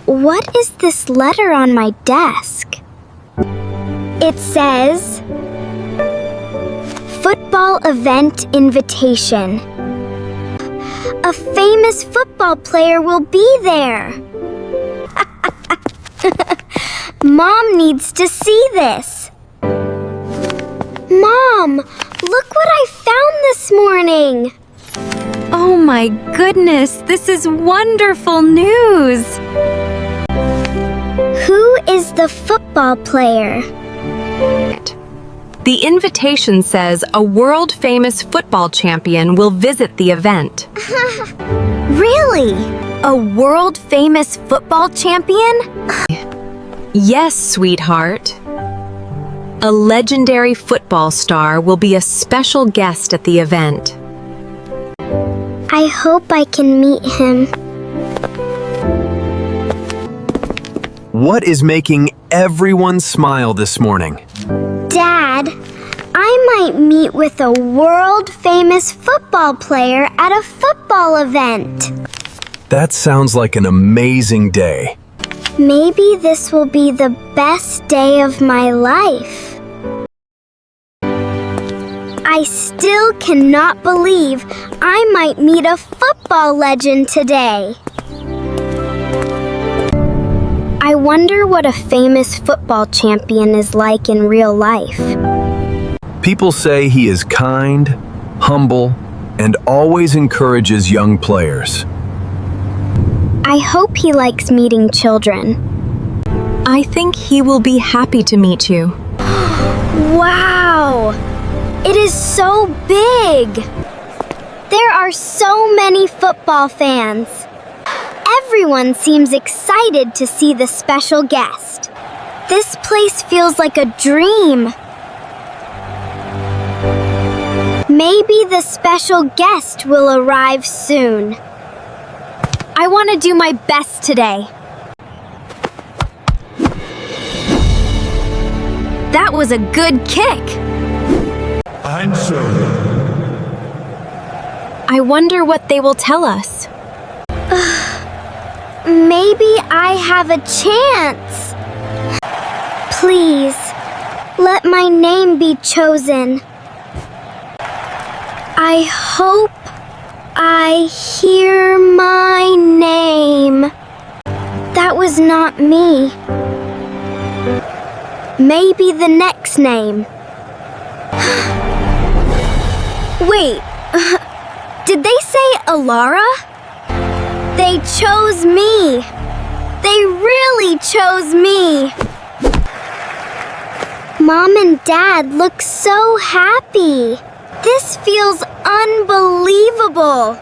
What is this letter on my desk? It says, Football Event Invitation. A famous football player will be there. Mom needs to see this. Mom, look what I found this morning. Oh my goodness, this is wonderful news! Who is the football player? The invitation says a world-famous football champion will visit the event. Really? A world-famous football champion? Yes, sweetheart. A legendary football star will be a special guest at the event. I hope I can meet him. What is making everyone smile this morning? Dad, I might meet with a world-famous football player at a football event. That sounds like an amazing day. Maybe this will be the best day of my life. I still cannot believe I might meet a football legend today. I wonder what a famous football champion is like in real life. People say he is kind, humble, and always encourages young players. I hope he likes meeting children. I think he will be happy to meet you. Wow! It is so big! There are so many football fans. Everyone seems excited to see the special guest. This place feels like a dream. Maybe the special guest will arrive soon. I want to do my best today. That was a good kick. Answer. I wonder what they will tell us. Maybe I have a chance. Please, let my name be chosen. I hope I hear my name. That was not me. Maybe the next name. Wait, did they say Elara? They chose me. They really chose me. Mom and Dad look so happy. This feels unbelievable.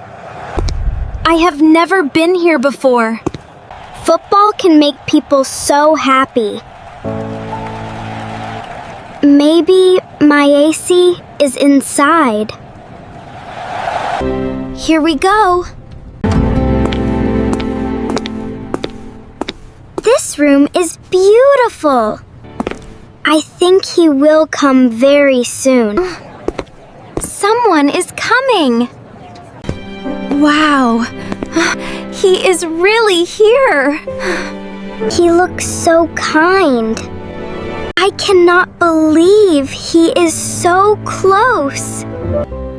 I have never been here before. Football can make people so happy. Maybe my AC is inside. Here we go. This room is beautiful. I think he will come very soon. Someone is coming. Wow, he is really here. He looks so kind. I cannot believe he is so close.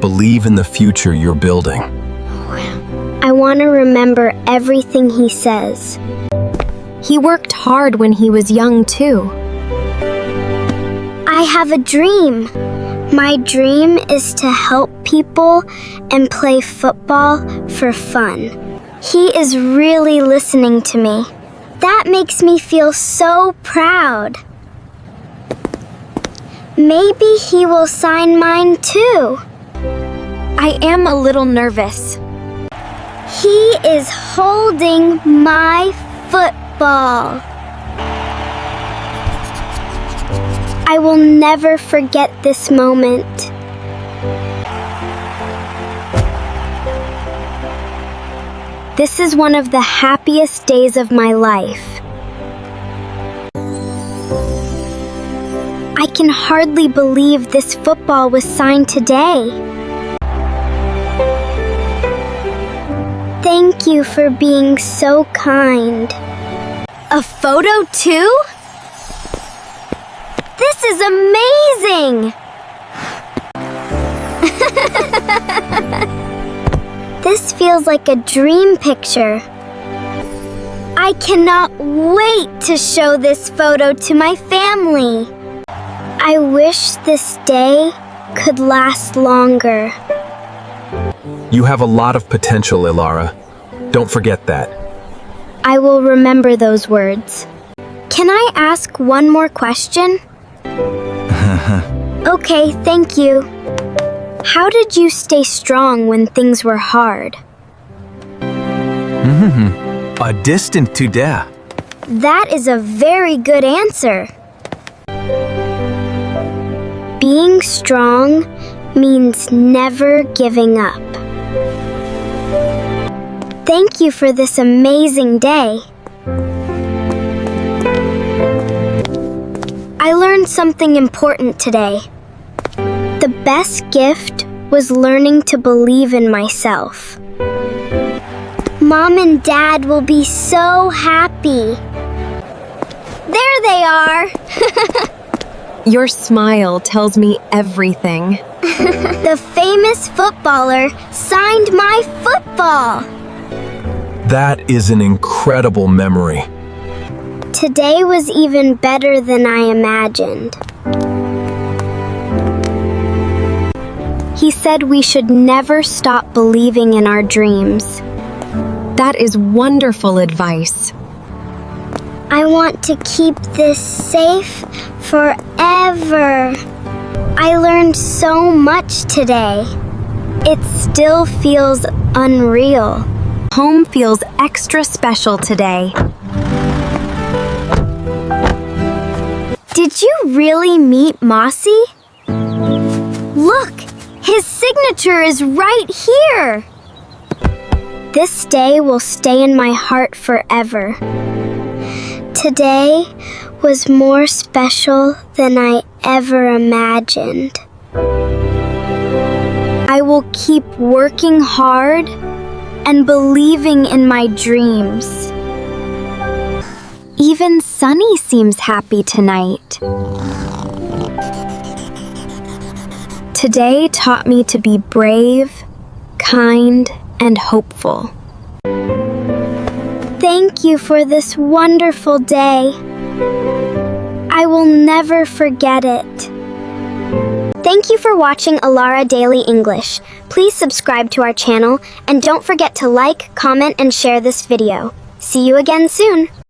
Believe in the future you're building. I want to remember everything he says. He worked hard when he was young, too. I have a dream. My dream is to help people and play football for fun. He is really listening to me. That makes me feel so proud. Maybe he will sign mine too. I am a little nervous. He is holding my football. I will never forget this moment. This is one of the happiest days of my life. I can hardly believe this football was signed today. Thank you for being so kind. A photo too? This is amazing! This feels like a dream picture. I cannot wait to show this photo to my family. I wish this day could last longer. You have a lot of potential, Elara. Don't forget that. I will remember those words. Can I ask one more question? Okay, thank you. How did you stay strong when things were hard? A distant to death. That is a very good answer. Being strong means never giving up. Thank you for this amazing day. I learned something important today. The best gift was learning to believe in myself. Mom and Dad will be so happy. There they are! Your smile tells me everything. The famous footballer signed my football. That is an incredible memory. Today was even better than I imagined. He said we should never stop believing in our dreams. That is wonderful advice. I want to keep this safe forever. I learned so much today. It still feels unreal. Home feels extra special today. Did you really meet Messi? Look, his signature is right here. This day will stay in my heart forever. Today was more special than I ever imagined. I will keep working hard and believing in my dreams. Even Sunny seems happy tonight. Today taught me to be brave, kind, and hopeful. Thank you for this wonderful day. I will never forget it. Thank you for watching Elara Daily English. Please subscribe to our channel and don't forget to like, comment, and share this video. See you again soon.